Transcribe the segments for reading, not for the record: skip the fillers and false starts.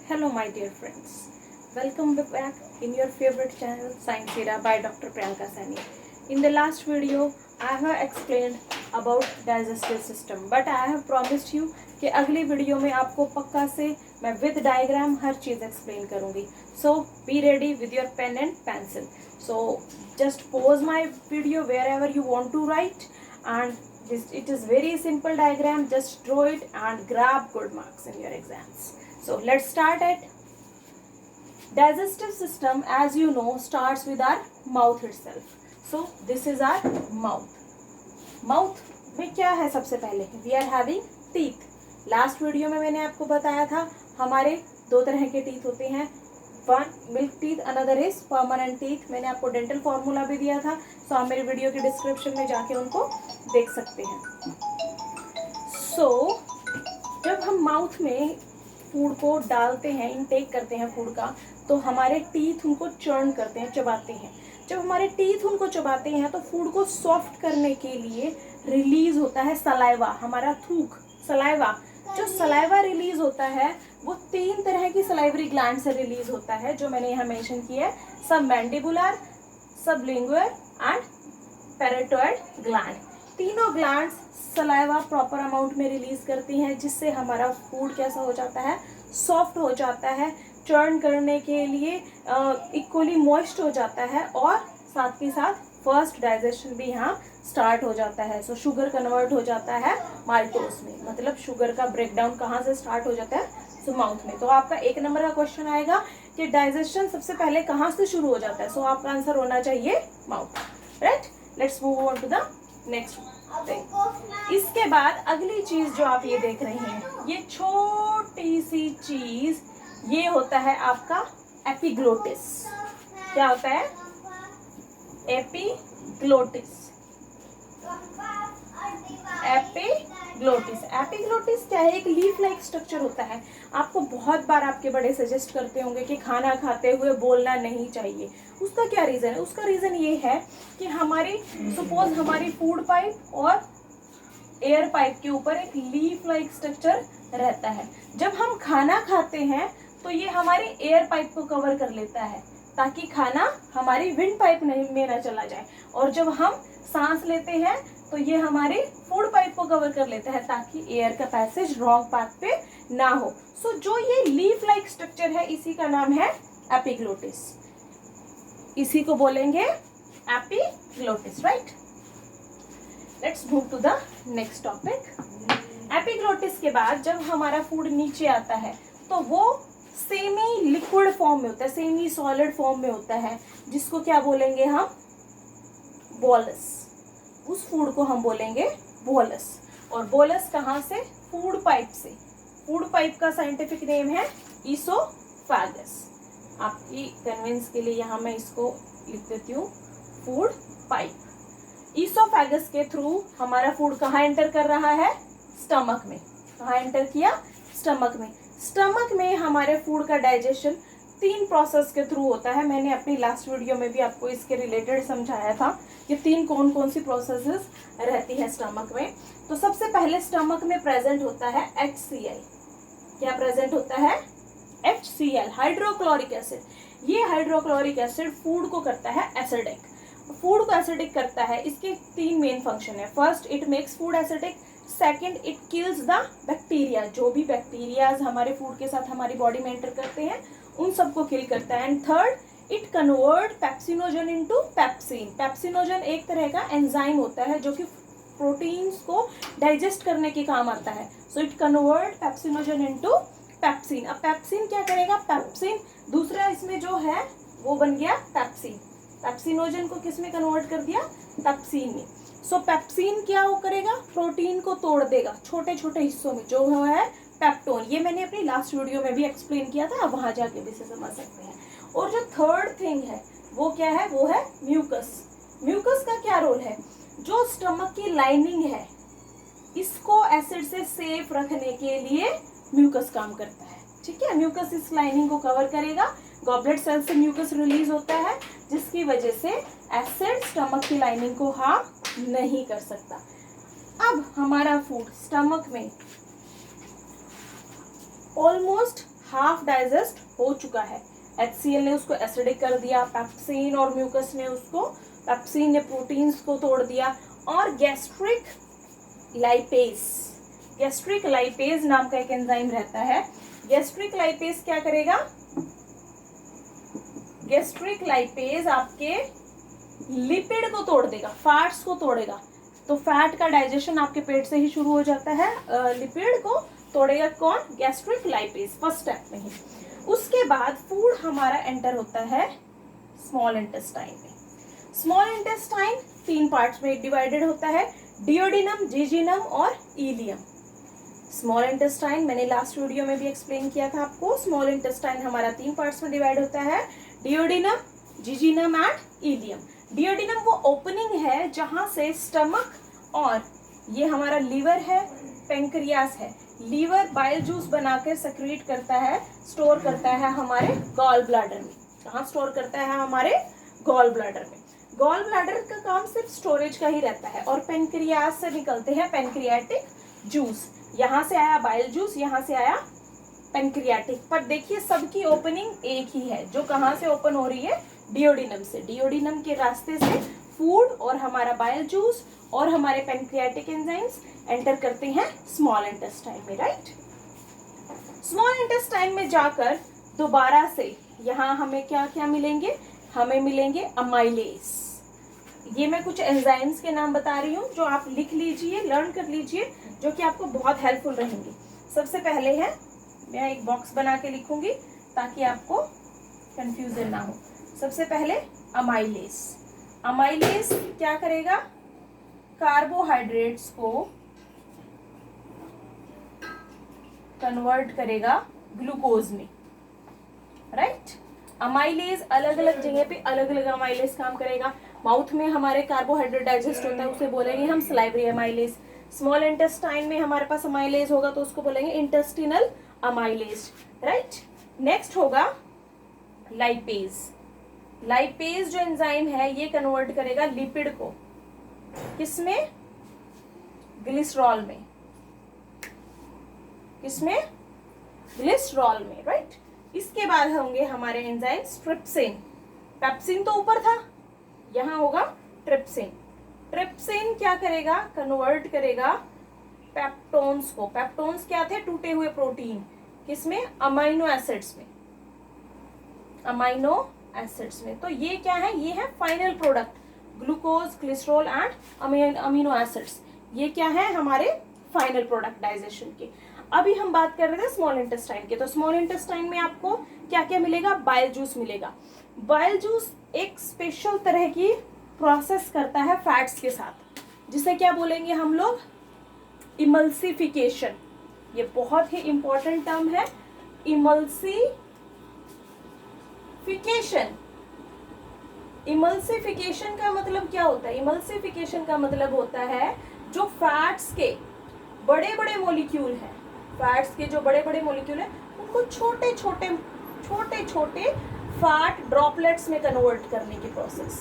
Hello my dear friends, welcome back in your favorite channel Science Era by Dr. Priyanka Sani. In the last video I have explained about digestive system, but I have promised you कि अगली video में आपको पक्का से मैं with diagram her cheese explain करूँगी. So be ready with your pen and pencil. So just pause my video wherever you want to write, and it is very simple diagram. Just draw it and grab good marks in your exams. So let's start it. Digestive system, as you know, starts with our mouth itself. So this is our mouth. Mouth में क्या है? सबसे पहले we are having teeth. Last video में मैंने आपको बताया था हमारे दो तरह के टीथ होते हैं. One milk teeth, another is permanent teeth. मैंने आपको डेंटल फॉर्मूला भी दिया था, सो आप मेरे वीडियो के डिस्क्रिप्शन में जाके उनको देख सकते हैं. सो जब हम माउथ में फूड को डालते हैं, इनटेक करते हैं फूड का, तो हमारे टीथ उनको चर्न करते हैं, चबाते हैं. जब हमारे टीथ उनको चबाते हैं तो फूड को सॉफ्ट करने के लिए रिलीज होता है सलाइवा, हमारा थूक, सलाइवा. जो सलाइवा रिलीज होता है वो तीन तरह की सलाइवरी ग्लैंड से रिलीज होता है, जो मैंने यहाँ मेंशन किया है. सब मैंडिबुलर, सबलिंगुअल एंड पैरेटोइड ग्लैंड. तीनों ग्लैंड्स सलाइवा प्रॉपर अमाउंट में रिलीज करती हैं, जिससे हमारा फूड कैसा हो जाता है, सॉफ्ट हो जाता है, चर्न करने के लिए इक्वली मॉइस्ट हो जाता है, और साथ ही साथ फर्स्ट डाइजेशन भी यहाँ स्टार्ट हो जाता है. सो शुगर कन्वर्ट हो जाता है माल्टोस में. मतलब शुगर का ब्रेकडाउन कहाँ से स्टार्ट हो जाता है? सो माउथ में. तो आपका एक नंबर का क्वेश्चन आएगा कि डाइजेशन सबसे पहले कहाँ से शुरू हो जाता है. सो आपका आंसर होना चाहिए mouth. Right, let's move on to the next thing. इसके बाद अगली चीज जो आप ये देख रहे हैं, ये छोटी सी चीज, ये होता है आपका एपिग्लोटिस. क्या होता है? एपिग्लोटिस. एपिग्लोटिस. एपिग्लोटिस क्या है? एक लीफ लाइक स्ट्रक्चर होता है. आपको बहुत बार आपके बड़े सजेस्ट करते होंगे कि खाना खाते हुए बोलना नहीं चाहिए. उसका क्या रीजन है? उसका रीजन ये है कि हमारी सपोज हमारी फूड पाइप और एयर पाइप के ऊपर एक लीफ लाइक स्ट्रक्चर रहता है. जब हम खाना खाते हैं तो ये हमारे एयर पाइप को कवर कर लेता है, ताकि खाना हमारी विंड पाइप में ना चला जाए. और जब हम सांस लेते हैं तो ये हमारे फूड पाइप को कवर कर लेता है, ताकि एयर का पैसेज रॉन्ग पाथ पे ना हो. सो जो ये लीफ लाइक स्ट्रक्चर है, इसी का नाम है एपिग्लोटिस. इसी को बोलेंगे epiglottis. Right, let's move to the next topic. Epiglottis के बाद जब हमारा फूड नीचे आता है तो वो सेमी लिक्विड फॉर्म में होता है, सेमी सॉलिड फॉर्म में होता है, जिसको क्या बोलेंगे हम? बोलस. उस फूड को हम बोलेंगे बोलस. और बोलस कहाँ से? फूड पाइप से. फूड पाइप का साइंटिफिक नेम है ईसोफेगस. आपकी कन्विंस के लिए यहाँ मैं इसको लिख देती हूँ, फूड पाइप. ईसोफेगस के थ्रू हमारा फूड कहाँ एंटर कर रहा है? स्टमक में. कहाँ एंटर किया? स्टमक में. स्टमक में हमारे फूड का डाइजेशन तीन प्रोसेस के थ्रू होता है. मैंने अपनी लास्ट वीडियो में भी आपको इसके रिलेटेड समझाया था कि तीन कौन कौन सी प्रोसेसेस रहती है स्टमक में. तो सबसे पहले स्टमक में प्रेजेंट होता है HCl. क्या प्रेजेंट होता है? HCl, hydrochloric acid. ये हाइड्रोक्लोरिक एसिड फूड को करता है एसिडिक. फूड को एसिडिक करता है. इसके तीन मेन फंक्शन है. First, it makes food acidic. Second, it kills the bacteria. जो भी बैक्टीरियाज हमारे फूड के साथ हमारी बॉडी में एंटर करते हैं उन सबको किल करता है. And third, it convert pepsinogen into pepsin. Pepsinogen एक तरह का एंजाइम होता है जो कि प्रोटीन्स को डाइजेस्ट करने के काम आता है. So it convert pepsinogen into pepsin. अब पेप्सिन क्या करेगा? पेप्सिन दूसरा इसमें जो है वो बन गया पेप्सिन. पेप्सिनोजन को किस में कन्वर्ट कर दिया? पेप्सिन में. सो पेप्सिन क्या वो करेगा? प्रोटीन को तोड़ देगा छोटे छोटे हिस्सों में, जो है पेप्टोन. ये मैंने अपनी लास्ट वीडियो में भी एक्सप्लेन किया था, आप वहां जाके भी इसे समझ सकते हैं. और जो थर्ड थिंग है वो क्या है? वो है म्यूकस. म्यूकस का क्या रोल है? जो स्टमक की लाइनिंग है इसको एसिड से सेफ रखने के लिए म्यूकस काम करता है. ठीक है, म्यूकस इस लाइनिंग को कवर करेगा. गॉबलेट सेल से म्यूकस रिलीज होता है, जिसकी वजह से एसिड स्टमक की लाइनिंग को हार्म नहीं कर सकता. अब हमारा फूड स्टमक में ऑलमोस्ट हाफ डाइजेस्ट हो चुका है। HCl ने उसको एसिडिक कर दिया, पेप्सिन और म्यूकस ने उसको, पेप्सिन ने प्रोटीन्स को तोड़ दिया, और गैस्ट्रिक लाइपेज नाम का एक एंजाइम रहता है। गैस्ट्रिक लाइपेज क्या करेगा? गैस्ट्रिक लाइपेज आपके लिपिड को तोड़ देगा, फैट्स को तोड़ेगा। तो फैट का डाइजेशन आपके पेट से ही शुरू हो जाता है। लिपिड को तोड़ेगा कौन? गैस्ट्रिक लाइपेज, फर्स्ट स्टेप में ही। उसके बाद फूड हमारा एंटर होता है स्मॉल इंटेस्टाइन में। स्मॉल इंटेस्टाइन 3 पार्ट्स में डिवाइडेड होता है, डियोडिनम, जिजिनम और इलियम। स्मॉल इंटेस्टाइन मैंने लास्ट वीडियो में भी एक्सप्लेन किया था आपको। स्मॉल इंटेस्टाइन हमारा 3 पार्ट्स में डिवाइड होता है, डियोडिनम, जिजिनम एंड इलियम। डियोडिनम वो ओपनिंग है जहां से स्टमक और ये हमारा लीवर है, पेंक्रियास है। लीवर बाइल जूस बनाकर सेक्रेट करता है, स्टोर करता है हमारे गॉल ब्लैडर में। कहाँ स्टोर करता है? हमारे गॉल ब्लैडर में। गॉल ब्लैडर का काम सिर्फ स्टोरेज का ही रहता है। और पेंक्रियास से निकलते हैं पेंक्रियाटिक जूस। यहाँ से आया बाइल जूस, यहाँ से आया पेंक्रियाटिक। पर देखिए सबकी ओपनिंग एक ही है, जो कहाँ से ओपन हो रही है? डियोडिनम से। डियोडिनम के रास्ते से फूड और हमारा बाइल जूस और हमारे पेंक्रियाटिक एंजाइम्स एंटर करते हैं स्मॉल इंटेस्टाइन में, राइट। स्मॉल इंटेस्टाइन में जाकर दोबारा से यहाँ हमें क्या क्या मिलेंगे? हमें मिलेंगे अमाइलेज। ये मैं कुछ एंजाइम्स के नाम बता रही हूँ जो आप लिख लीजिए, लर्न कर लीजिए, जो कि आपको बहुत हेल्पफुल रहेंगे। सबसे पहले है, मैं एक बॉक्स बना के लिखूंगी ताकि आपको कंफ्यूजन ना हो। सबसे पहले अमाइलेज। अमाइलेज क्या करेगा? कार्बोहाइड्रेट्स को कन्वर्ट करेगा ग्लूकोज में, राइट। अमाइलेज अलग अलग जगह पे अलग अलग अमाइलेज काम करेगा। माउथ में हमारे कार्बोहाइड्रेट डाइजेस्ट होता है, उसे बोलेंगे हम सलाइवरी अमाइलेज। स्मॉल इंटेस्टाइन में हमारे पास अमाइलेज होगा तो उसको बोलेंगे इंटेस्टिनल अमाइलेज, राइट। नेक्स्ट होगा लाइपेज। लाइपेज जो एंजाइम है ये कन्वर्ट करेगा लिपिड को, किसमें? ग्लिसरॉल में। किसमें? ग्लिसरॉल में, राइट। इसके बाद होंगे हमारे एंजाइम ट्रिप्सिन। पेप्सिन तो ऊपर था, यहाँ होगा ट्रिप्सिन। ट्रिप्सिन क्या करेगा? कन्वर्ट करेगा पेप्टोन्स को। पेप्टोन्स क्या थे? टूटे हुए प्रोटीन। किसमें? अमाइनो एसिड्स में। अमाइनो एसिड्स में। तो ये क्या है? ये है final product, glucose, glycerol and amino acids. ये क्या है? हमारे फाइनल प्रोडक्ट डाइजेशन के। अभी हम बात कर रहे थे स्मॉल इंटेस्टाइन के। तो स्मॉल इंटेस्टाइन में आपको क्या क्या मिलेगा? बाइल जूस मिलेगा। बाइल जूस एक स्पेशल तरह की प्रोसेस करता है फैट्स के साथ, जिसे क्या बोलेंगे हम लोग? इमल्सिफिकेशन। ये बहुत ही इंपॉर्टेंट टर्म है, इमल्सिफिकेशन। इमल्सिफिकेशन का मतलब क्या होता है? इमल्सिफिकेशन का मतलब होता है जो फैट्स के बड़े बड़े मॉलिक्यूल हैं, फैट्स के जो बड़े बड़े मॉलिक्यूल हैं उनको छोटे छोटे फैट ड्रॉपलेट्स में कन्वर्ट करने की प्रोसेस।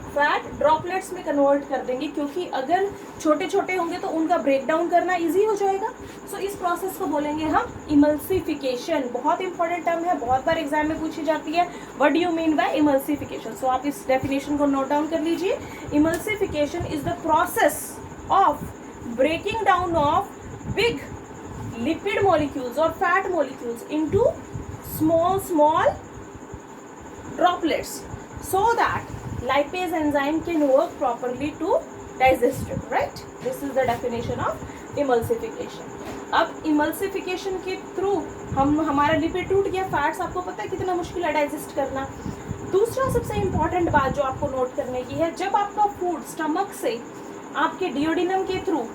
फैट ड्रॉपलेट्स में कन्वर्ट कर देंगे, क्योंकि अगर छोटे छोटे होंगे तो उनका ब्रेक डाउन करना इजी हो जाएगा। सो इस प्रोसेस को बोलेंगे हम इमल्सिफिकेशन। बहुत इंपॉर्टेंट टर्म है, बहुत बार एग्जाम में पूछी जाती है, what do you mean by emulsification. So आप इस डेफिनेशन को नोट डाउन कर लीजिए। Emulsification is the process of breaking down of big lipid molecules or fat molecules into small droplets so that lipase enzyme can work properly to digest it, right? This is the definition of emulsification. अब emulsification के through हमारा lipid टूट गया, fats आपको पता है कितना मुश्किल है डाइजेस्ट करना। दूसरा सबसे इम्पॉर्टेंट बात जो आपको नोट करने की है, जब आपका फूड स्टमक से आपके डियोडिनम के थ्रू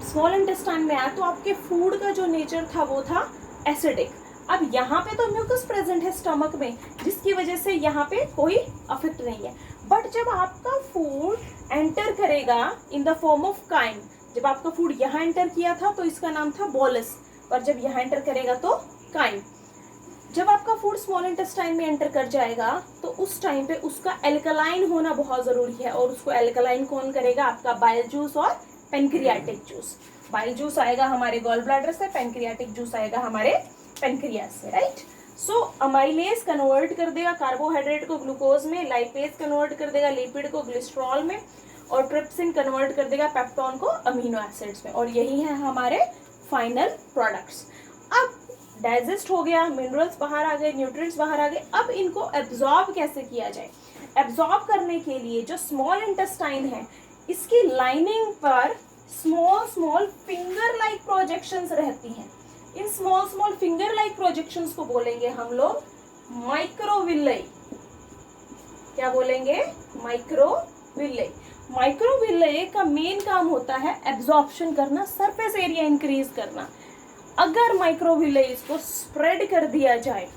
स्मॉल इंटेस्टाइन में आया तो आपके फूड का जो नेचर था वो था एसिडिक। अब यहाँ पे तो म्यूकस प्रेजेंट है स्टमक में, जिसकी वजह से यहाँ पे कोई अफेक्ट नहीं है। बट जब आपका फूड एंटर करेगा in the form of chyme, जब आपका फूड यहाँ एंटर किया था तो इसका नाम था बोलस, और जब यहाँ एंटर करेगा तो काइम। जब आपका फूड स्मॉल इंटेस्टाइन में एंटर कर जाएगा तो उस टाइम पे उसका एल्कलाइन होना बहुत ज़रूरी है, और उसको एल्कलाइन कौन करेगा? आपका बाइल जूस और पेनक्रियाटिक जूस। बाइल जूस आएगा हमारे गॉल ब्लैडर से, पेनक्रियाटिक जूस आएगा हमारे पेनक्रियाज से, राइट। सो अमाइलेज कन्वर्ट कर देगा कार्बोहाइड्रेट को ग्लूकोज में, लाइपेज कन्वर्ट कर देगा लिपिड को ग्लिसरॉल में, और ट्रिप्सिन कन्वर्ट कर देगा पेप्टोन को अमीनो एसिड्स में, और यही है हमारे फाइनल प्रोडक्ट्स। अब डाइजेस्ट हो गया, मिनरल्स बाहर आ गए, न्यूट्रिएंट्स बाहर आ गए, अब इनको एब्जॉर्ब कैसे किया जाए। एब्जॉर्ब करने के लिए जो स्मॉल इंटेस्टाइन है, इसकी लाइनिंग पर small small finger like projections रहती हैं। In small small finger like projections को बोलेंगे हम लोग माइक्रोविल्लाई। क्या बोलेंगे? माइक्रोविल्लाई। माइक्रोविल्लाई का मेन काम होता है एब्जॉर्प्शन करना, सरफेस एरिया इंक्रीज करना। अगर माइक्रोविल्लाई को स्प्रेड कर दिया जाए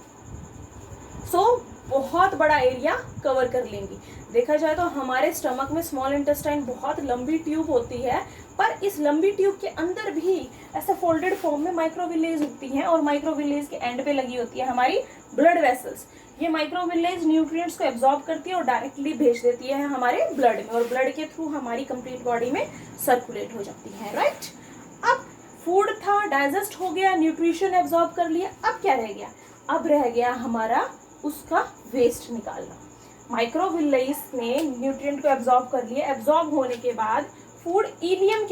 तो बहुत बड़ा एरिया कवर कर लेंगी। देखा जाए तो हमारे स्टमक में स्मॉल इंटेस्टाइन बहुत लंबी ट्यूब होती है, पर इस लंबी ट्यूब के अंदर भी ऐसे फोल्डेड फॉर्म में माइक्रोविलेज होती हैं, और माइक्रोविलेज के एंड पे लगी होती है हमारी ब्लड वेसल्स। ये माइक्रोविलेज न्यूट्रिएंट्स को एब्जॉर्ब करती है और डायरेक्टली भेज देती है हमारे ब्लड में, और ब्लड के थ्रू हमारी कंप्लीट बॉडी में सर्कुलेट हो जाती है, राइट। अब फूड था, डाइजेस्ट हो गया, न्यूट्रिशन एब्जॉर्ब कर लिया, अब क्या रह गया? अब रह गया हमारा उसका वेस्ट निकालना। माइक्रोविलेज ने न्यूट्रिएंट को एब्जॉर्ब कर लिया, एब्जॉर्ब होने के बाद फूड इलियम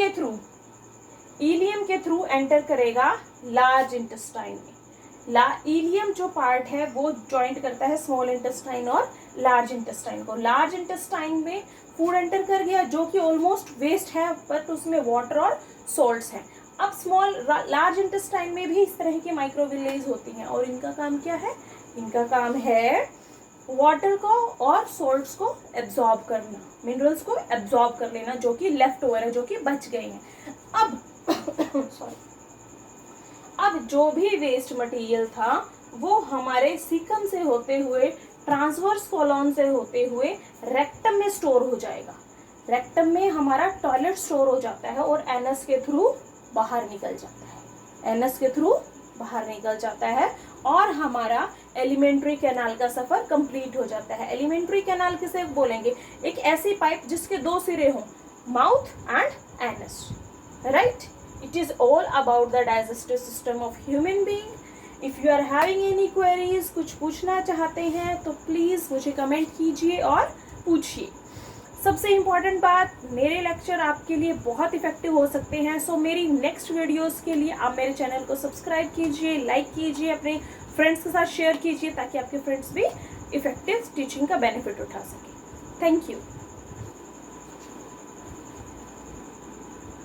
के थ्रू एंटर करेगा लार्ज इंटेस्टाइन में। इलियम जो पार्ट है वो ज्वाइंट करता है स्मॉल इंटेस्टाइन और लार्ज इंटेस्टाइन को। लार्ज इंटेस्टाइन में फूड एंटर कर गया जो कि ऑलमोस्ट वेस्ट है, बट उसमें वाटर और सॉल्ट्स हैं। अब लार्ज इंटेस्टाइन में भी इस तरह की माइक्रोविलेज होती हैं, और इनका काम क्या है? इनका काम है वाटर को और सॉल्ट्स को एब्जॉर्ब करना, मिनरल्स को एब्जॉर्ब कर लेना जो कि लेफ्ट ओवर है, जो कि बच गए हैं। अब जो भी वेस्ट मटेरियल था वो हमारे सीकम से होते हुए, ट्रांसवर्स कॉलम से होते हुए रेक्टम में स्टोर हो जाएगा। रेक्टम में हमारा टॉयलेट स्टोर हो जाता है और एनस के थ्रू बाहर निकल जाता है, और हमारा एलिमेंट्री कैनाल का सफर कंप्लीट हो जाता है। एलिमेंट्री कैनाल किसे बोलेंगे? एक ऐसी पाइप जिसके दो सिरे हों, mouth and anus, right. It is all about the digestive system of human being. If you are having any queries, कुछ पूछना चाहते हैं तो प्लीज मुझे कमेंट कीजिए और पूछिए। सबसे इम्पॉर्टेंट बात, मेरे लेक्चर आपके लिए बहुत इफेक्टिव हो सकते हैं। सो मेरी नेक्स्ट वीडियोस के लिए आप मेरे चैनल को सब्सक्राइब कीजिए, लाइक कीजिए, अपने फ्रेंड्स के साथ शेयर कीजिए, ताकि आपके फ्रेंड्स भी इफेक्टिव टीचिंग का बेनिफिट उठा सकें। Thank you.